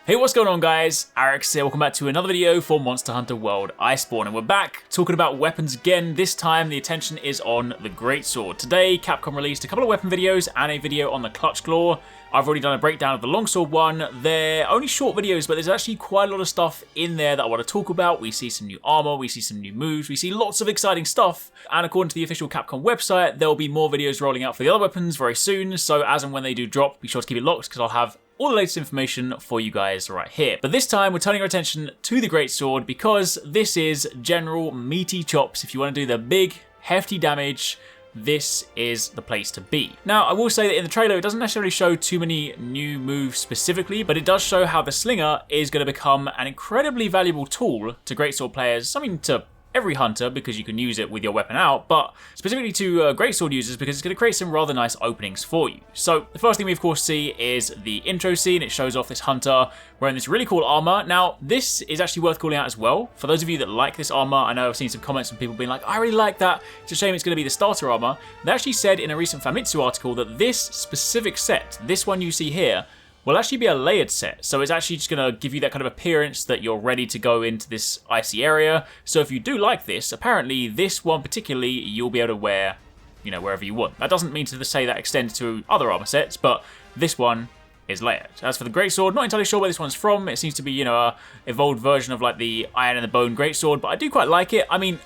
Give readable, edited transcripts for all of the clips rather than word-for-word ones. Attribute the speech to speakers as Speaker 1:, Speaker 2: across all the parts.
Speaker 1: Hey, what's going on guys? Arekkz here, welcome back to another video for Monster Hunter World Iceborne, and we're back talking about weapons again. This time the attention is on the Greatsword. Today Capcom released a couple of weapon videos and a video on the Clutch Claw. I've already done a breakdown of the Longsword one. They're only short videos, but there's actually quite a lot of stuff in there that I want to talk about. We see some new armor, we see some new moves, we see lots of exciting stuff, and according to the official Capcom website, there will be more videos rolling out for the other weapons very soon, so as and when they do drop, be sure to keep it locked because I'll have all the latest information for you guys right here. But this time we're turning our attention to the Greatsword because this is general meaty chops. If you want to do the big, hefty damage, this is the place to be. Now, I will say that in the trailer, it doesn't necessarily show too many new moves specifically, but it does show how the Slinger is going to become an incredibly valuable tool to Greatsword players. I mean, to every hunter, because you can use it with your weapon out, but specifically to Greatsword users because it's going to create some rather nice openings for you. So the first thing we of course see is the intro scene. It shows off this hunter wearing this really cool armor. Now this is actually worth calling out as well. For those of you that like this armor, I know I've seen some comments from people being like, I really like that. It's a shame it's going to be the starter armor. They actually said in a recent Famitsu article that this specific set, this one you see here, will actually be a layered set, so it's actually just going to give you that kind of appearance that you're ready to go into this icy area. So if you do like this, apparently this one particularly you'll be able to wear, you know, wherever you want. That doesn't mean to say that extends to other armor sets, but this one is layered. As for the Greatsword, not entirely sure where this one's from. It seems to be, you know, a evolved version of like the Iron and the Bone Greatsword, but I do quite like it. I mean,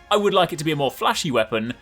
Speaker 1: I would like it to be a more flashy weapon,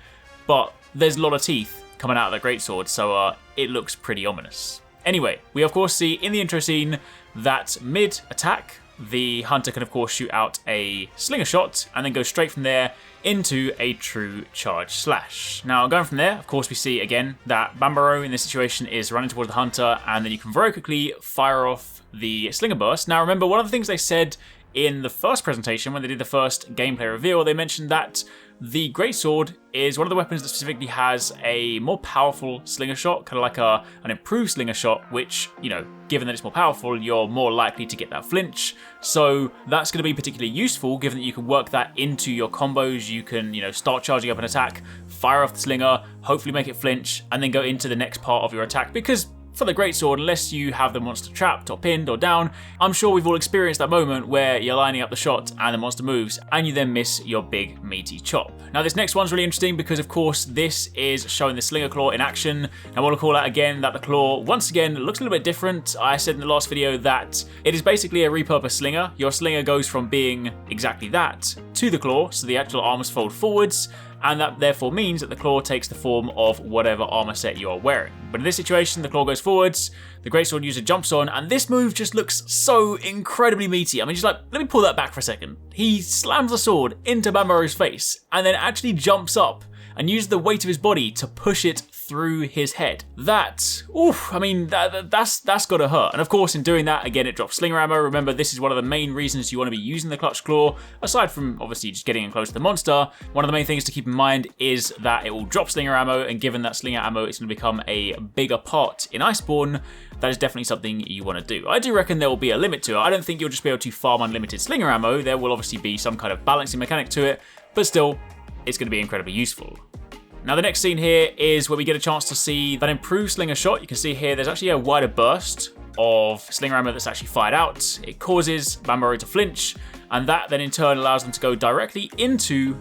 Speaker 1: but there's a lot of teeth coming out of the Greatsword, so it looks pretty ominous. Anyway, we of course see in the intro scene that mid-attack, the hunter can of course shoot out a slinger shot and then go straight from there into a true charge slash. Now going from there, of course we see again that Bambaro in this situation is running towards the hunter, and then you can very quickly fire off the slinger burst. Now remember, one of the things they said in the first presentation when they did the first gameplay reveal, they mentioned that the Greatsword is one of the weapons that specifically has a more powerful slinger shot, kind of like an improved slinger shot, which, you know, given that it's more powerful, you're more likely to get that flinch. So that's going to be particularly useful, given that you can work that into your combos. You can, you know, start charging up an attack, fire off the slinger, hopefully make it flinch, and then go into the next part of your attack, because for the Greatsword, unless you have the monster trapped or pinned or down, I'm sure we've all experienced that moment where you're lining up the shot and the monster moves and you then miss your big meaty chop. Now this next one's really interesting because of course this is showing the Slinger Claw in action. I want to call out again that the claw once again looks a little bit different. I said in the last video that it is basically a repurposed slinger. Your slinger goes from being exactly that to the claw, so the actual arms fold forwards, and that therefore means that the claw takes the form of whatever armor set you are wearing. But in this situation, the claw goes forwards, the Greatsword user jumps on, and this move just looks so incredibly meaty. I mean, just like, let me pull that back for a second. He slams the sword into Bambaro's face, and then actually jumps up and uses the weight of his body to push it through his head. That, oof, I mean, that's gotta hurt. And of course, in doing that, again, it drops slinger ammo. Remember, this is one of the main reasons you want to be using the Clutch Claw, aside from obviously just getting in close to the monster. One of the main things to keep in mind is that it will drop slinger ammo, and given that slinger ammo is going to become a bigger part in Iceborne, that is definitely something you want to do. I do reckon there will be a limit to it. I don't think you'll just be able to farm unlimited slinger ammo. There will obviously be some kind of balancing mechanic to it, but still, it's going to be incredibly useful. Now the next scene here is where we get a chance to see that improved slinger shot. You can see here there's actually a wider burst of slinger ammo that's actually fired out. It causes Bambaro to flinch, and that then in turn allows them to go directly into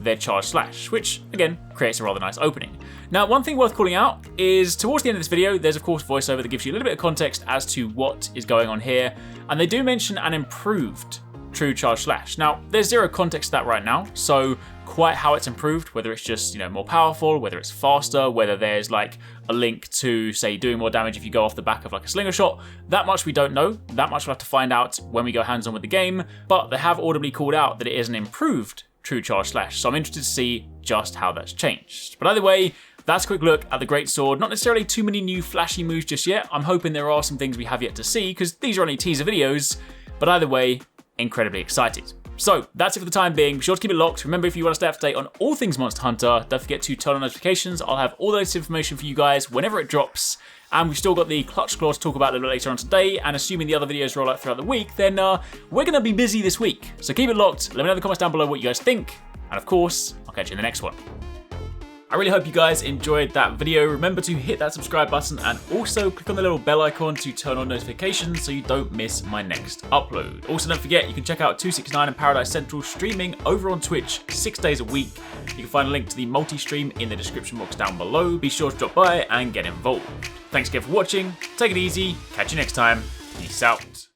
Speaker 1: their charge slash, which again creates a rather nice opening. Now one thing worth calling out is towards the end of this video there's of course voiceover that gives you a little bit of context as to what is going on here, and they do mention an improved true charge slash. Now there's zero context to that right now, so quite how it's improved, whether it's just, you know, more powerful, whether it's faster, whether there's like a link to say doing more damage if you go off the back of like a slinger shot, that much we don't know. That much we'll have to find out when we go hands-on with the game, but they have audibly called out that it is an improved true charge slash, so I'm interested to see just how that's changed. But either way, that's a quick look at the Greatsword. Not necessarily too many new flashy moves just yet. I'm hoping there are some things we have yet to see because these are only teaser videos, but either way, incredibly excited. So that's it for the time being. Be sure to keep it locked. Remember, if you want to stay up to date on all things Monster Hunter, don't forget to turn on notifications. I'll have all the latest information for you guys whenever it drops. And we've still got the Clutch Claw to talk about a little bit later on today. And assuming the other videos roll out throughout the week, then we're going to be busy this week. So keep it locked. Let me know in the comments down below what you guys think. And of course, I'll catch you in the next one. I really hope you guys enjoyed that video. Remember to hit that subscribe button and also click on the little bell icon to turn on notifications so you don't miss my next upload. Also, don't forget you can check out 269 and Paradise Central streaming over on Twitch 6 days a week. You can find a link to the multi-stream in the description box down below. Be sure to drop by and get involved. Thanks again for watching. Take it easy. Catch you next time. Peace out.